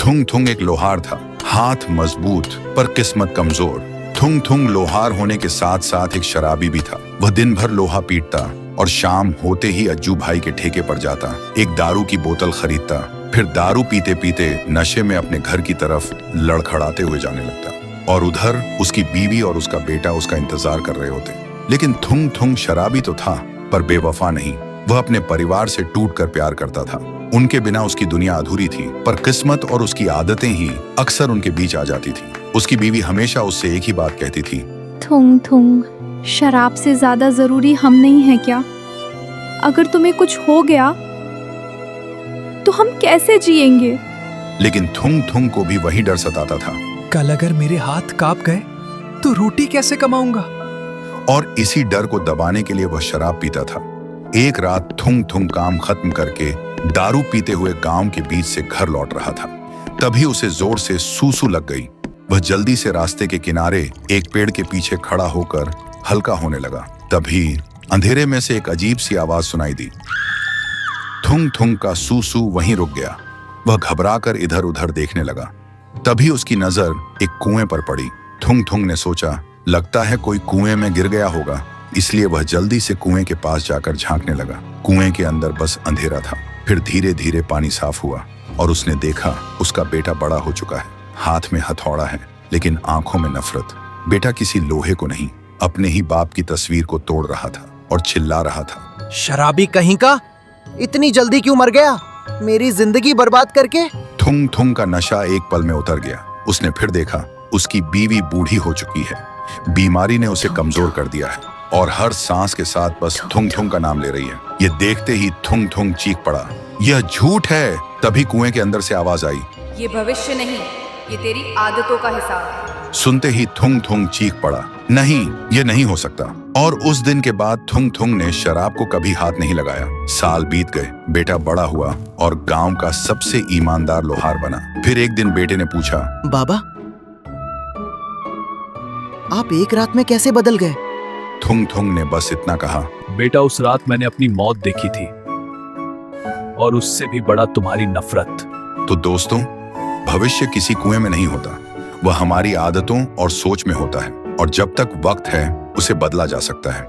थुंग थुंग एक लोहार था, हाथ मजबूत पर किस्मत कमजोर। थुंग थुंग लोहार होने के साथ साथ एक शराबी भी था। वह दिन भर लोहा पीटता और शाम होते ही अज्जू भाई के ठेके पर जाता, एक दारू की बोतल खरीदता, फिर दारू पीते पीते नशे में अपने घर की तरफ लड़खड़ाते हुए जाने लगता। और उधर उसकी बीवी और उसका बेटा उसका इंतजार कर रहे होते। लेकिन थुंग थुंग शराबी तो था पर बेवफा नहीं। वह अपने परिवार से टूटकर प्यार करता था। उनके बिना उसकी दुनिया अधूरी थी, पर किस्मत और उसकी आदतें ही अक्सर उनके बीच आ जाती थी। उसकी बीवी हमेशा उससे एक ही बात कहती थी, थुंग थुंग, शराब से ज्यादा जरूरी हम नहीं है क्या? अगर तुम्हें कुछ हो गया तो हम कैसे जिएंगे? लेकिन थुंग थुंग को भी वही डर सताता था। कल अगर मेरे हाथ कांप गए तो रोटी कैसे कमाऊंगा? और इसी डर को दबाने के लिए वह शराब पीता था। एक रात थुंग थुंग काम खत्म करके दारू पीते हुए गांव के बीच से घर लौट रहा था। तभी उसे जोर से सूसू लग गई। वह जल्दी से रास्ते के किनारे एक पेड़ के पीछे खड़ा होकर हल्का होने लगा। तभी अंधेरे में से एक अजीब सी आवाज सुनाई दी। थुंग थुंग का सूसू वहीं रुक गया। वह घबराकर इधर उधर देखने लगा। तभी उसकी नजर एक कुएं पर पड़ी। थुंग थुंग ने सोचा, लगता है कोई कुएं में गिर गया होगा, इसलिए वह जल्दी से कुएं के पास जाकर झांकने लगा। कुएं के अंदर बस अंधेरा था। फिर धीरे धीरे पानी साफ हुआ और उसने देखा उसका बेटा बड़ा हो चुका है। हाथ में हथौड़ा है लेकिन आंखों में नफरत। बेटा किसी लोहे को नहीं, अपने ही बाप की तस्वीर को तोड़ रहा था और चिल्ला रहा था, शराबी कहीं का, इतनी जल्दी क्यों मर गया, मेरी जिंदगी बर्बाद करके। थुंग थुंग का नशा एक पल में उतर गया। उसने फिर देखा उसकी बीवी बूढ़ी हो चुकी है। बीमारी ने उसे कमजोर कर दिया है और हर सांस के साथ बस थुंग थुंग का नाम ले रही है। ये देखते ही थुंग थुंग चीख पड़ा, यह झूठ है। तभी कुएं के अंदर से आवाज आई, ये भविष्य नहीं, ये तेरी आदतों का हिसाब है। सुनते ही थुंग थुंग चीख पड़ा, नहीं, ये नहीं हो सकता। और उस दिन के बाद थुंग थुंग ने शराब को कभी हाथ नहीं लगाया। साल बीत गए, बेटा बड़ा हुआ और गांव का सबसे ईमानदार लोहार बना। फिर एक दिन बेटे ने पूछा, बाबा, आप एक रात में कैसे बदल गए? थुंग थुंग ने बस इतना कहा, बेटा, उस रात मैंने अपनी मौत देखी थी और उससे भी बड़ा तुम्हारी नफरत। तो दोस्तों, भविष्य किसी कुएं में नहीं होता, वह हमारी आदतों और सोच में होता है। और जब तक वक्त है उसे बदला जा सकता है।